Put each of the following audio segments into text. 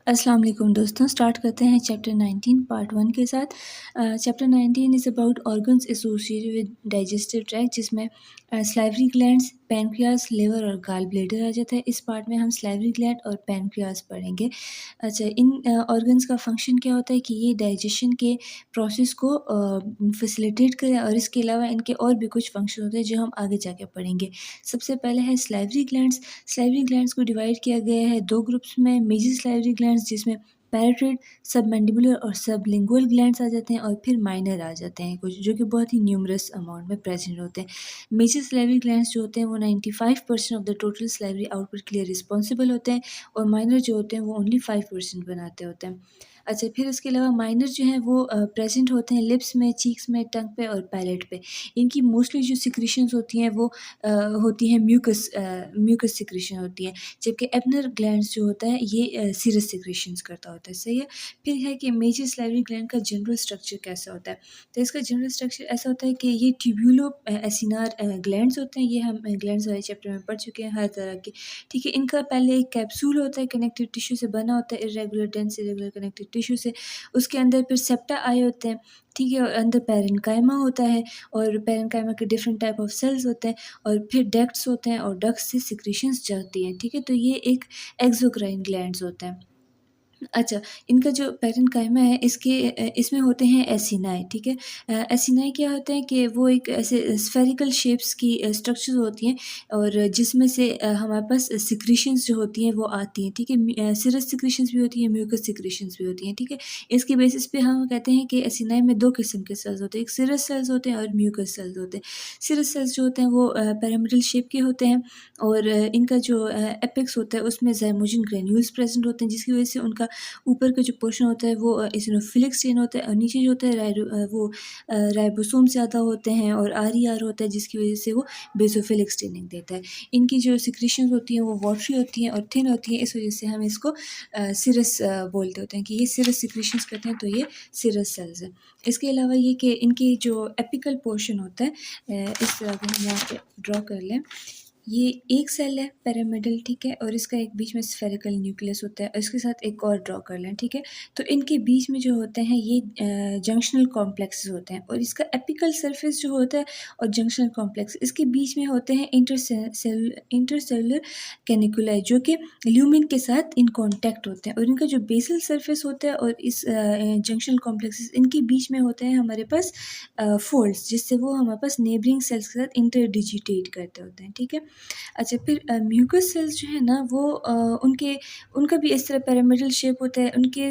अस्सलाम वालेकुम दोस्तों, स्टार्ट करते हैं चैप्टर 19 पार्ट 1 के साथ। Chapter 19 is about organs associated with digestive tract, जिसमें सलाइवरी ग्लैंड्स, पैनक्रियास, लिवर और गॉल ब्लैडर आ जाता है। इस पार्ट में हम सलाइवरी ग्लैंड और पैनक्रियास पढ़ेंगे। अच्छा, इन ऑर्गन्स का फंक्शन क्या होता है कि ये डाइजेशन के प्रोसेस को फैसिलिटेट करें, और इसके अलावा इनके और भी कुछ फंक्शन होते हैं जो हम आगे जाके पढ़ेंगे। सबसे पहले है सलाइवरी ग्लैंड्स। सलाइवरी ग्लैंड्स को डिवाइड किया गया है दो ग्रुप्स में, मेजर सलाइवरी ग्लैंड्स जिसमें पैराट्रिड, सबमैंडिबुलर और सबलिंगुअल ग्लैंड्स आ जाते हैं, और फिर माइनर आ जाते हैं कुछ जो कि बहुत ही न्यूमरस अमाउंट में प्रेजेंट होते हैं। मेजर सलाइवरी ग्लैंड्स जो होते हैं वो 95% of the total salivary output के लिए रिस्पॉन्सिबल होते हैं, और माइनर जो होते हैं वो ओनली 5% बनाते होते हैं। अच्छा, फिर उसके अलावा माइनर जो हैं वो प्रेजेंट होते हैं लिप्स में, चीक्स में, टंग पे और पैलेट पे। इनकी मोस्टली जो सिक्रीशंस होती हैं वो होती हैं म्यूकस सिक्रीशन होती है, जबकि एब्नर ग्लैंड्स जो होता है ये सीरस सिक्रीशंस करता होता है। सही है। फिर है कि मेजर सलाइवरी ग्लैंड का जनरल स्ट्रक्चर कैसा होता है। तो इसका जनरल स्ट्रक्चर ऐसा होता है कि ये ट्यूब्यूलो एसिनार ग्लैंड्स होते हैं। ये हम ग्लैंड्स वाले चैप्टर में पढ़ चुके हैं हर तरह के। ठीक है। इनका पहले एक कैप्सूल होता है, कनेक्टिव टिश्यू से बना होता है, irregular dense irregular connective tissue से। उसके अंदर फिर सेप्टा आए होते हैं। ठीक है। और अंदर पैरेन्काइमा होता है, और पैरेन्काइमा के डिफरेंट टाइप ऑफ सेल्स होते हैं, और फिर डक्ट्स होते हैं, और डक्ट्स से सिक्रीशंस जाती हैं। ठीक है। तो ये एक एक्सोक्राइन ग्लैंड्स होते हैं। अच्छा, इनका जो पैरेन्काइमा है इसमें होते हैं एसिनाई। ठीक है। एसिनाई क्या होते हैं कि वो एक ऐसे स्फेरिकल शेप्स की स्ट्रक्चर्स होती हैं, और जिसमें से हमारे पास सिक्रीशंस जो होती हैं वो आती हैं। ठीक है। सीरस सिक्रीशंस भी होती हैं, म्यूकस सिक्रीशंस भी होती हैं। ठीक है। इसके बेसिस पे हम कहते हैं कि एसिनाई में दो किस्म के सेल्स होते हैं, एक सीरस सेल्स होते हैं और म्यूकस सेल्स होते हैं। सीरस सेल्स जो होते हैं वो पिरामिडल शेप के होते हैं, और इनका जो एपेक्स होता है उसमें ज़ाइमोजिन ग्रैन्यूल्स प्रेजेंट होते हैं, जिसकी वजह से उनका ऊपर का जो पोर्शन होता है वो इसिनोफिलिक स्टेन होता है, और नीचे जो होता है राइबोसोम ज़्यादा होते हैं, और आर होता है, जिसकी वजह से वो बेसोफिलिक स्टेनिंग देता है। इनकी जो सिक्रीशंस होती हैं वो वाटरी होती हैं और थिन होती हैं, इस वजह से हम इसको सीरस बोलते होते हैं कि ये सीरस सिक्रीशंस करते हैं, तो ये सीरस सेल्स हैं। इसके अलावा ये कि इनकी जो एपिकल पोर्शन होता है, इस तरह के हम यहाँ पे ड्रॉ कर लें। ये एक सेल है पिरामिडल। ठीक है। और इसका एक बीच में स्फेरिकल न्यूक्लियस होता है, और इसके साथ एक और ड्रॉ कर लें। ठीक है। तो इनके बीच में जो होते हैं ये जंक्शनल कॉम्प्लेक्सेस होते हैं, और इसका एपिकल सरफेस जो होता है और जंक्शनल कॉम्प्लेक्स इसके बीच में होते हैं इंटरसेलुलर कैनिकुलाई, जो कि ल्यूमिन के साथ इन कॉन्टैक्ट होते हैं, और इनका जो बेसल सरफेस होता है और इस जंक्शनल कॉम्प्लेक्सेस इनके बीच में होते हैं हमारे पास फोल्ड्स, जिससे वो हमारे पास नेबरिंग सेल्स के साथ इंटरडिजिटेट करते होते हैं। ठीक है। अच्छा, फिर म्यूकस सेल्स जो है ना वो उनका भी इस तरह पिरामिडल शेप होता है। उनके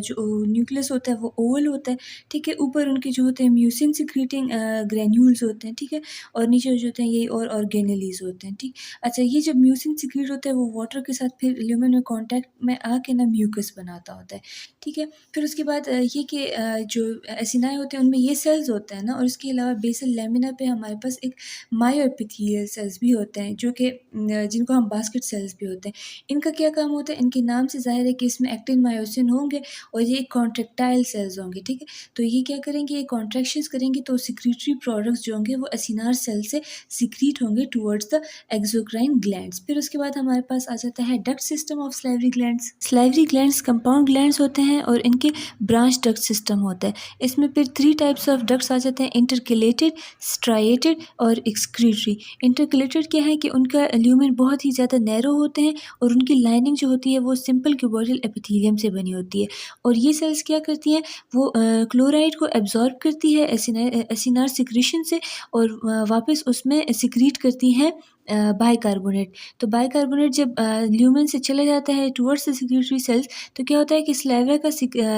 जो न्यूक्लियस होता है वो ओवल होता है। ठीक है। ऊपर उनके जो होते हैं म्यूसिन सिक्रीटिंग ग्रैन्यूल्स होते हैं। ठीक है। और नीचे जो होते हैं ये और ऑर्गेनेलीज होते हैं। ठीक। अच्छा, ये जब म्यूसिन सिक्रीट होता है वो वाटर के साथ फिर ल्यूमेन में कॉन्टैक्ट में आके ना म्यूकस बनाता होता है। ठीक है। फिर उसके बाद ये कि जो एसिनाई होते हैं उनमें ये सेल्स होते हैं ना, और इसके अलावा बेसल लैमिना पे हमारे पास एक मायोएपिथेलियल सेल्स भी होते हैं, जो कि जिनको हम बास्केट सेल्स भी होते हैं। इनका क्या काम होता है, इनके नाम से ज़ाहिर है कि इसमें एक्टिन मायोसिन होंगे, और ये कॉन्ट्रेक्टाइल सेल्स होंगे। ठीक है। तो ये क्या करेंगे, ये कॉन्ट्रैक्शंस करेंगे, तो सिक्रीटरी प्रोडक्ट्स जो होंगे वो एसिनार सेल से सिक्रीट होंगे टुवर्ड्स द एक्सोक्राइन ग्लैंड्स। फिर उसके बाद हमारे पास आ जाता है duct system of salivary glands. Salivary glands compound glands होते हैं, और इनके ब्रांच डक्ट सिस्टम होता है। इसमें फिर 3 टाइप्स ऑफ डक्ट्स आ जाते हैं, इंटरकेलेटेड, स्ट्राइएटेड और एक्सक्रीटरी। इंटरकेलेटेड क्या है कि उनका ल्यूमेन बहुत ही ज़्यादा नैरो होते हैं, और उनकी लाइनिंग जो होती है वो सिंपल क्यूबोइडल एपिथेलियम से बनी होती है, और ये सेल्स क्या करती हैं, वो क्लोराइड को एब्जॉर्ब करती है एसिनार सिक्रीशन से, और वापस उसमें सिक्रीट करती हैं बाइकार्बोनेट। तो बाइकार्बोनेट जब ल्यूमेन से चला जाता है टुवर्ड्स द सिक्रीटरी सेल्स, तो क्या होता है कि सलाइवा का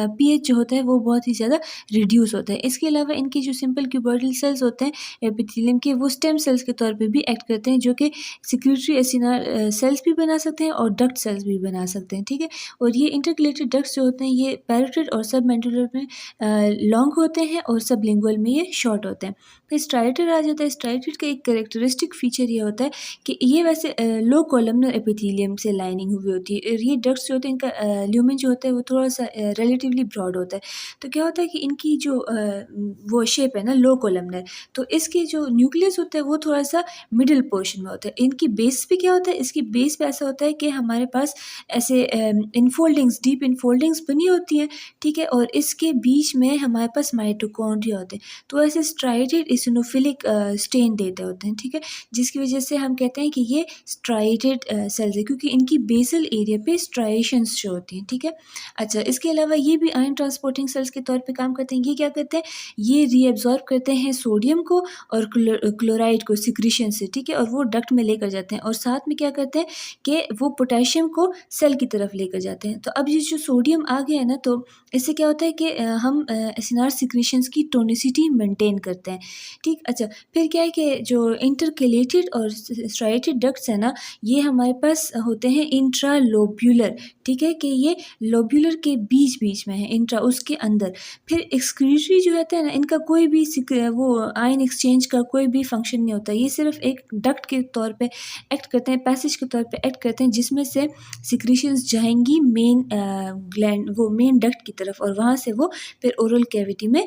पीएच जो होता है वो बहुत ही ज़्यादा रिड्यूस होता है। इसके अलावा इनकी जो सिंपल क्यूबोइडल सेल्स होते हैं एपिथेलियम के, वो स्टेम सेल्स के तौर पे भी एक्ट करते हैं, जो कि सिक्रीटरी एसिनार सेल्स भी बना सकते हैं और डक्ट सेल्स भी बना सकते हैं। ठीक है। और ये इंटरकलेटेड डक्ट्स जो होते हैं ये पैराट्रिड और सबमेंडुलर में लॉन्ग होते हैं, और सबलिंगुअल में ये शॉर्ट होते हैं। फिर स्ट्राइएटेड आ जाता है। स्ट्राइएटेड का एक कैरेक्टरिस्टिक फीचर ये होता है कि ये वैसे लो कॉलमनर एपिथेलियम से लाइनिंग हुई होती है और ये डक्ट्स जो होते हैं इनका ल्यूमेन जो होता है वो थोड़ा सा रिलेटिवली ब्रॉड होता है। तो क्या होता है कि इनकी जो वो शेप है ना लो कॉलमनर, तो इसके जो न्यूक्लियस होता है वो थोड़ा सा मिडिल पोर्शन में होता है। इनकी बेस पे क्या होता है, इसकी बेस पे ऐसा होता है कि हमारे पास ऐसे इनफोल्डिंग्स, डीप इनफोल्डिंग्स बनी होती हैं, ठीक है, और इसके बीच में हमारे पास माइटोकॉन्ड्रिया होते हैं। तो ऐसे स्ट्राइटेड इसिनोफिलिक स्टेन देते होते हैं, ठीक है, जिसकी वजह से हम कहते हैं कि ये स्ट्राइटेड सेल्स है, क्योंकि इनकी बेसल एरिया पे स्ट्राइएशंस शो होती हैं, ठीक है। अच्छा, इसके अलावा ये भी आयन ट्रांसपोर्टिंग सेल्स के तौर पे काम करते हैं। ये क्या करते हैं, ये रीअब्जॉर्ब करते हैं सोडियम को और क्लोराइड को सिक्रीशन से, ठीक है, और वो डक्ट में लेकर जाते हैं, और साथ में क्या करते हैं कि वो पोटेशियम को सेल की तरफ लेकर जाते हैं। तो अब ये जो सोडियम आ गया है ना, तो इससे क्या होता है कि हम एसिनार सिक्रीशंस की टोनिसिटी मेंटेन करते हैं, ठीक। अच्छा, फिर क्या है कि जो इंटरकेलेटेड और स्ट्राइटेड डक्ट्स है ना, ये हमारे पास होते हैं इंट्रालोब्यूलर, ठीक है, कि ये लोब्यूलर के बीच बीच में है, इंट्रा उसके अंदर। फिर एक्सक्रीटरी जो रहता है ना, इनका कोई भी वो आयन एक्सचेंज का कोई भी फंक्शन नहीं होता। ये सिर्फ एक डक्ट के तौर पे एक्ट करते हैं, पैसेज के तौर पे एक्ट करते हैं, जिसमें से सिक्रीशंस जाएंगी मेन ग्लैंड, वो मेन डक्ट की तरफ, और वहाँ से वो फिर ओरल कैविटी में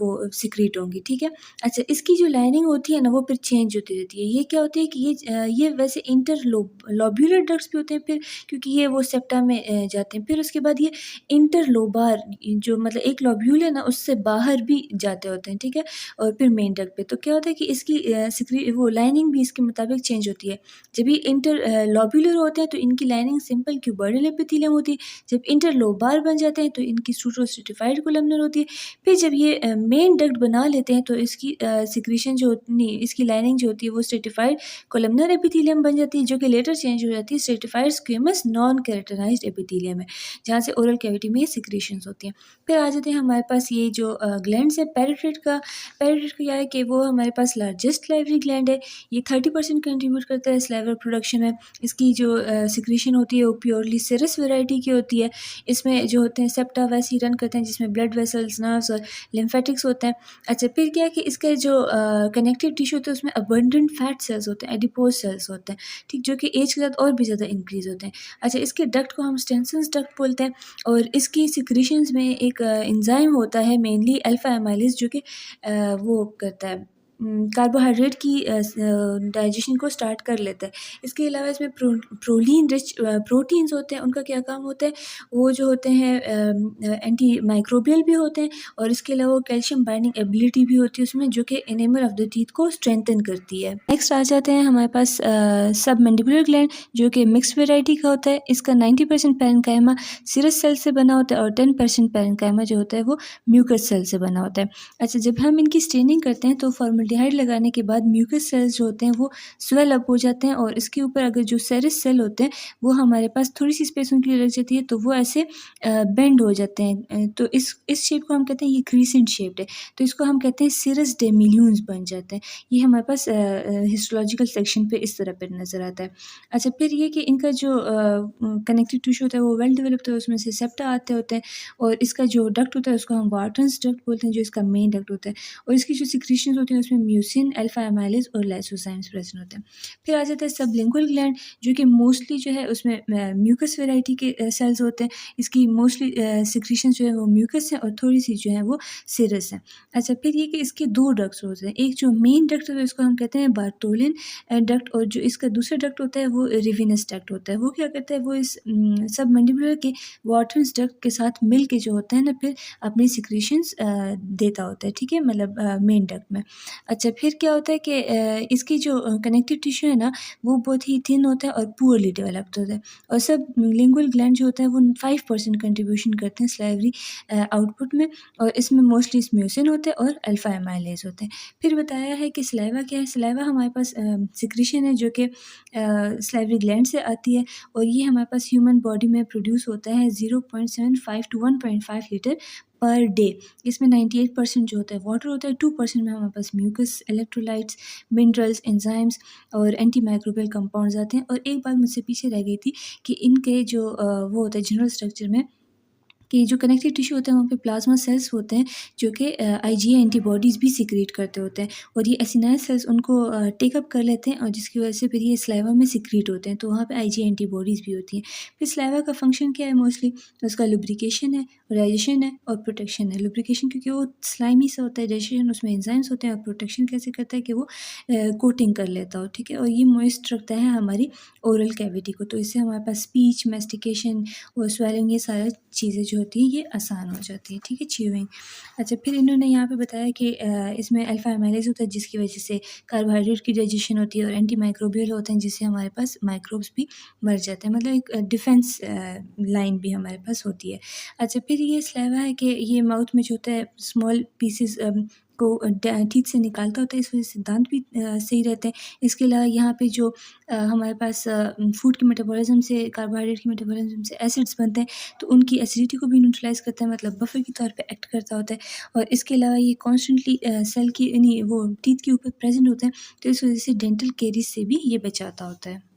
वो सिक्रीट होंगी, ठीक है। अच्छा, इसकी जो लाइनिंग होती है ना, वो फिर चेंज होती रहती है। ये क्या होती है कि ये वैसे लोब्यूलर डक्ट्स भी होते हैं, फिर क्योंकि ये वो सेप्टा में जाते हैं। फिर उसके बाद ये इंटरलोबार, जो मतलब एक लोब्यूल है ना, उससे बाहर भी जाते होते हैं, ठीक है, और फिर मेन डक्ट पे। तो क्या होता है कि इसकी वो लाइनिंग भी इसके मुताबिक चेंज होती है। जब ये लोब्यूलर होते हैं तो इनकी लाइनिंग सिंपल क्यूबॉइडल एपिथेलियम होती है। जब इंटरलोबार बन जाते हैं तो इनकी सूट्रोस्ट्रेटिफाइड कोलमनर होती है। फिर जब ये मेन डक्ट बना लेते हैं तो इसकी सिक्रीशन जो होती है, इसकी लाइनिंग जो होती है वो स्ट्रेटिफाइड कोलमनर एपिथेलियम बन जाती है, जो कि लेटर चेंज हो जाती है stratified squamous non keratinized epithelium में, जहाँ से ओरल कैविटी में ये सिक्रीशंस होती हैं। फिर आ जाते हैं हमारे पास ये जो ग्लैंड्स है पेरिट्रेट का। पेरिट्रेट क्या है कि वो हमारे पास लार्जेस्ट सलाइवरी ग्लैंड है। ये 30% कंट्रीब्यूट करता है सलाइवर प्रोडक्शन में। इसकी जो सिक्रीशन होती है वो प्योरली सिरस वेराइटी की होती है। इसमें जो होते हैं सेप्टा वैसे ही रन करते हैं, जिसमें ब्लड वेसल्स, नर्व्स और लिम्फेटिक्स होते हैं। अच्छा, फिर क्या है कि इसका जो कनेक्टिव टिश्यू होता है उसमें अबंडेंट फैट सेल्स होते हैं, एडिपोज सेल्स होते हैं, ठीक, जो कि एज के साथ और भी ज़्यादा इंक्रीज होते हैं। अच्छा, इसके डक्ट को हम स्टेंसन्स डक्ट बोलते हैं, और इसकी सिक्रीशंस में एक एंजाइम होता है मेनली अल्फा एमाइलेज, जो कि वो करता है कार्बोहाइड्रेट की डाइजेशन को स्टार्ट कर लेता है। इसके अलावा इसमें प्रोलीन रिच प्रोटीन्स होते हैं। उनका क्या काम होता है, वो जो होते हैं एंटी माइक्रोबियल भी होते हैं, और इसके अलावा कैल्शियम बाइंडिंग एबिलिटी भी होती है उसमें, जो कि एनेमल ऑफ द टीथ को स्ट्रेंथन करती है। नेक्स्ट आ जाते हैं हमारे पास सबमैंडिबुलर ग्लैंड, जो कि मिक्स्ड वेराइटी का होता है। इसका 90% पैरेन्काइमा सिरस सेल से बना होता है, और 10% पैरेन्काइमा जो होता है वो म्यूकस सेल से बना होता है। अच्छा, जब हम इनकी स्टेनिंग करते हैं तो फॉर्मल्डिहाइड लगाने के बाद म्यूकस सेल्स जो होते हैं वो स्वेल अप हो जाते हैं, और इसके ऊपर अगर जो सेरिस सेल होते हैं वो हमारे पास थोड़ी सी स्पेस उनके लिए लग जाती है, तो वो ऐसे बेंड हो जाते हैं। तो इस शेप को हम कहते हैं ये क्रीसेंट शेप्ड है, तो इसको हम कहते हैं सिरस डेमिल्यून्स बन जाते हैं। ये हमारे पास हिस्टोलॉजिकल सेक्शन पे इस तरह पे नज़र आता है। अच्छा, फिर ये कि इनका जो कनेक्टिव टिश्यू होता है वो वेल डेवलप्ड है, उसमें से सेप्टा आते होते हैं, और इसका जो डक्ट होता है उसको हम वाटर्स डक्ट बोलते हैं, जो इसका मेन डक्ट होता है, और इसकी जो सिक्रीशंस होती हैं उसमें म्यूसिन, अल्फा एमाइलेज और लाइसोजाइम्स प्रेजेंट होते हैं। फिर आ जाता है सबलिंगुअल ग्लैंड, जो कि मोस्टली जो है उसमें म्यूकस वेराइटी के सेल्स होते हैं। इसकी मोस्टली सिक्रीशंस जो है वो म्यूकस है, और थोड़ी सी जो है वो सिरस है। अच्छा, फिर ये कि इसके दो डक्ट्स होते हैं। एक जो मेन डक्ट होता है उसको हम कहते हैं बार्टोलिन डक्ट, और जो इसका दूसरा डक्ट होता है वो रिविनस डक्ट होता है। वो क्या करता है, वो इस सबमैंडिबुलर के वाटर्स डक्ट के साथ मिल के जो होता है ना, फिर अपनी सिक्रीशंस देता होता है, ठीक है, मतलब मेन डक्ट में। अच्छा, फिर क्या होता है कि इसकी जो कनेक्टिव टिश्यू है ना, वो बहुत ही थिन होता है और पुअरली डेवलप्ड होता है, और सब लिंगुअल ग्लैंड जो होता है वो 5% कंट्रीब्यूशन करते हैं स्लाइवरी आउटपुट में, और इसमें मोस्टली म्यूसिन होते हैं और अल्फा एमाइलेज होते हैं। फिर बताया है कि सलाइवा क्या है। सलाइवा हमारे पास सिक्रीशन है, जो कि स्लाइवरी ग्लैंड से आती है, और ये हमारे पास ह्यूमन बॉडी में प्रोड्यूस होता है 0.75 to 1.5 लीटर पर डे। इसमें 98% जो होता है वाटर होता है, 2% में हमारे पास म्यूकस, इलेक्ट्रोलाइट्स, मिनरल्स, एंजाइम्स और एंटी माइक्रोबियल कंपाउंड्स आते हैं। और एक बात मुझसे पीछे रह गई थी कि इनके जो वो होता है जनरल स्ट्रक्चर में कि जो कनेक्टिव टिश्यू होता है वहाँ पे प्लाज्मा सेल्स होते हैं जो कि आईजीए एंटीबॉडीज़ भी सिक्रीट करते होते हैं और ये एसिनाइल सेल्स उनको टेकअप कर लेते हैं और जिसकी वजह से फिर ये स्लाइवा में सिक्रीट होते हैं, तो वहाँ पे आईजीए एंटीबॉडीज़ भी होती हैं। फिर स्लाइवा का फंक्शन क्या है मोस्टली? उसका लुब्रिकेशन है, डाइजेशन है और प्रोटेक्शन है। लुब्रिकेशन क्योंकि वो स्लाइमी सा होता है, डाइजेशन उसमें एंजाइम्स होते हैं और प्रोटेक्शन कैसे करता है कि वो कोटिंग कर लेता हो, ठीक है? और ये मॉइस्ट रखता है हमारी ओरल कैविटी को, तो इससे हमारे पास स्पीच, मैस्टिकेशन और स्वेलिंग ये सारी चीज़ें जो होती हैं ये आसान हो जाती है, ठीक है? च्यूइंग। अच्छा, फिर इन्होंने यहाँ पे बताया कि इसमें अल्फ़ा एमाइलेज़ होता है जिसकी वजह से कार्बोहाइड्रेट की डाइजेशन होती है और एंटी माइक्रोबियल होते हैं जिससे हमारे पास माइक्रोब्स भी मर जाते हैं, मतलब एक डिफेंस लाइन भी हमारे पास होती है। अच्छा, फिर ये स्लाइवा है कि ये माउथ में जो होता है स्मॉल पीसेस को टीथ से निकालता होता है, इस वजह से दांत भी सही रहते हैं। इसके अलावा यहाँ पे जो हमारे पास फूड के मेटाबॉलिज़्म से, कार्बोहाइड्रेट के मेटाबॉलिज़्म से एसिड्स बनते हैं, तो उनकी एसिडिटी को भी न्यूट्रलाइज़ करता है, मतलब बफर के तौर पे एक्ट करता होता है। और इसके अलावा ये कॉन्स्टेंटली सेल की यानी वो टीथ के ऊपर प्रेज़ेंट होते हैं, तो इस वजह से डेंटल कैरीज़ से भी ये बचाता होता है।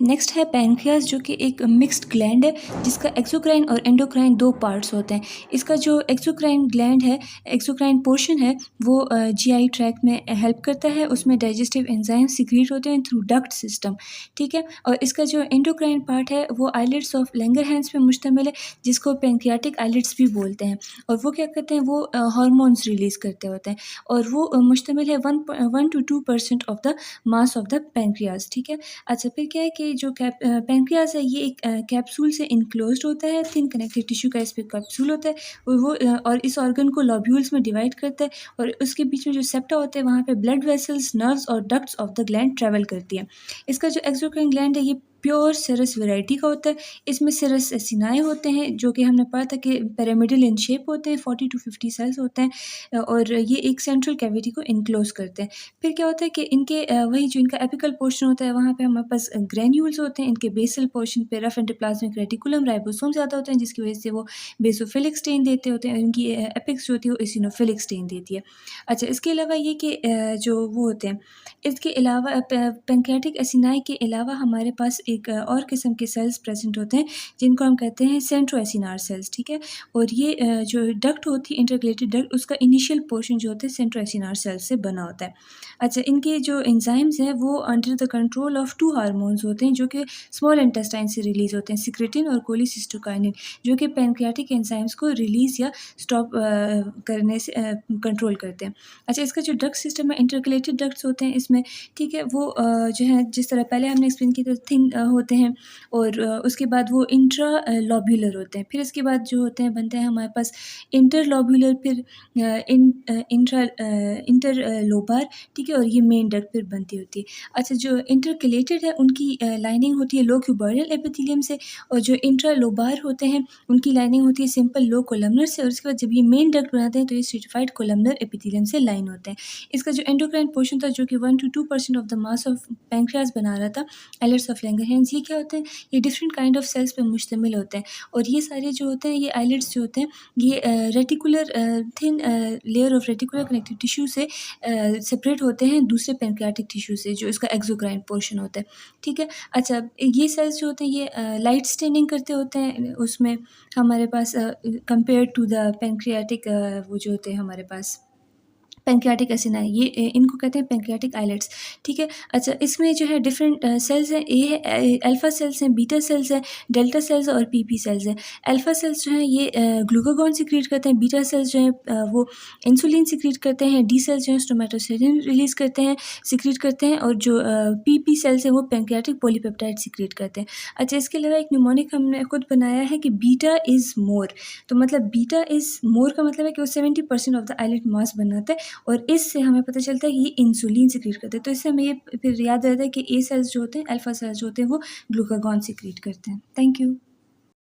नेक्स्ट है पैनक्रियास जो कि एक मिक्स्ड ग्लैंड है जिसका एक्सोक्राइन और एंडोक्राइन 2 पार्ट्स होते हैं। इसका जो एक्सोक्राइन ग्लैंड है, एक्सोक्राइन पोर्शन है वो जीआई ट्रैक्ट में हेल्प करता है, उसमें डाइजेस्टिव एंजाइम सीक्रेट होते हैं थ्रू डक्ट सिस्टम, ठीक है? और इसका जो एंडोक्राइन पार्ट है वो आइलेट्स ऑफ लैंगरहैंस पे मुश्तमिल है जिसको पैंक्रियाटिक आइलेट्स भी बोलते हैं और वो क्या करते हैं, वो हार्मोन्स रिलीज़ करते होते हैं और वो मुश्तमिल है 1 to 2% of the mass of the pancreas, ठीक है? अच्छा, फिर क्या है कि जो पैंक्रियास है ये एक कैप्सूल से इनक्लोज्ड होता है, थिन कनेक्टिव टिश्यू का इस पे कैप्सूल होता है और वो और इस ऑर्गन को लोब्यूल्स में डिवाइड करता है और उसके बीच में जो सेप्टा होते हैं वहाँ पे ब्लड वेसल्स, नर्व्स और ducts of the gland travel करती है। इसका जो एक्सोक्राइन ग्लैंड है ये प्योर सिरस वैरायटी का होता है। इसमें सिरस एसिनाए होते हैं जो कि हमने पढ़ा था कि पिरामिडल इन शेप होते हैं, 40 to 50 सेल्स होते हैं और ये एक सेंट्रल कैविटी को इनक्लोज करते हैं। फिर क्या होता है कि इनके वही जो इनका एपिकल पोर्शन होता है वहाँ पे हमारे पास ग्रैन्यूल्स होते हैं, इनके बेसल पोर्शन पे रफ एंडोप्लाज्मिक रेटिकुलम, राइबोसोम ज़्यादा होते हैं जिसकी वजह से वो बेसोफिलिक स्टेन देते होते हैं, इनकी एपेक्स जो होती है वो एसिनोफिलिक स्टेन देती है। अच्छा, इसके अलावा ये कि जो वो होते हैं, इसके अलावा पैंक्रियाटिक एसिनाई के अलावा हमारे पास एक और किस्म के सेल्स प्रेजेंट होते हैं जिनको हम कहते हैं सेंट्रोएसिनार सेल्स, ठीक है? और ये जो डक्ट होती है, इंटरकलेटेड डक्ट, उसका इनिशियल पोर्शन जो होता है सेंट्रोएसिनार सेल्स से बना होता है। अच्छा, इनके जो एंजाइम्स हैं वो under the control of 2 hormones होते हैं जो कि स्मॉल इंटेस्टाइन से रिलीज़ होते हैं, सिक्रेटिन और कोलिसिस्टोकाइनिन, जो कि पैंक्रियाटिक एंजाइम्स को रिलीज़ या स्टॉप करने से कंट्रोल करते हैं। अच्छा, इसका जो ड्रग सिस्टम है, इंटरकलेटेड डक्ट्स होते हैं इसमें, ठीक है? वो जो है जिस तरह पहले हमने एक्सप्लेन किया था, थिन होते हैं और उसके बाद वो इंट्रा लोब्यूलर होते हैं। फिर इसके बाद जो होते हैं बनते हैं हमारे पास इंटरलोब्यूलर, फिर इंटर लोबार, ठीक है? और ये मेन डक्ट फिर बनती होती है। अच्छा, जो इंटरकलेटेड है उनकी लाइनिंग होती है लो क्यूबोइडल एपिथेलियम से और जो इंट्रा लोबार होते हैं उनकी लाइनिंग होती है सिंपल लो कोलमनर से और उसके बाद जब ये मेन डक्ट बनाते हैं तो ये स्ट्रेटिफाइड कोलमनर एपिथेलियम से लाइन होते हैं। इसका जो एंडोक्राइन पोर्शन था जो कि 1 to 2% of the mass of pancreas बना रहा था, आइलेट्स ऑफ लैंगरहैंस, ये क्या होते हैं, ये डिफरेंट काइंड ऑफ सेल्स पे मुश्तमिल होते हैं और ये सारे जो होते हैं, ये आइलेट्स जो होते हैं ये reticular thin layer of reticular connective tissue से सेपरेट होते हैं दूसरे पैंक्रियाटिक टिश्यू से जो इसका एक्सोक्राइन पोर्शन होता है, ठीक है? अच्छा, ये सेल्स जो होते हैं ये लाइट स्टेनिंग करते होते हैं उसमें हमारे पास कंपेयर टू द पैंक्रियाटिक वो जो होते हैं हमारे पास पैंक्रियाटिक एसिनाई, ये इनको कहते हैं पैंक्रियाटिक आइलेट्स, ठीक है? अच्छा, इसमें जो है डिफरेंट सेल्स हैं, ए है अल्फ़ा सेल्स हैं, बीटा सेल्स हैं, डेल्टा सेल्स और पीपी सेल्स हैं। अल्फ़ा सेल्स जो हैं ये ग्लूकागॉन सिक्रीट करते हैं, बीटा सेल्स जो हैं वो इंसुलिन सिक्रीट करते हैं, डी सेल्स जो हैं स्टोमेटोसेरिन रिलीज़ करते हैं, सिक्रीट करते हैं और जो पीपी सेल्स हैं वो पैंक्रियाटिक पॉलीपेप्टाइड सिक्रीट करते हैं। अच्छा, इसके अलावा एक निमोनिक हमने खुद बनाया है कि बीटा इज़ मोर, तो मतलब बीटा इज़ मोर का मतलब है कि वो 70% ऑफ द आइलेट मास बनाता है और इससे हमें पता चलता है कि ये इंसुलिन सिक्रीट करते हैं। तो इससे हमें ये फिर याद रहता है कि ए सेल्स जो होते हैं, अल्फ़ा सेल्स जो होते हैं वो ग्लूकागॉन सिक्रीट करते हैं। Thank you.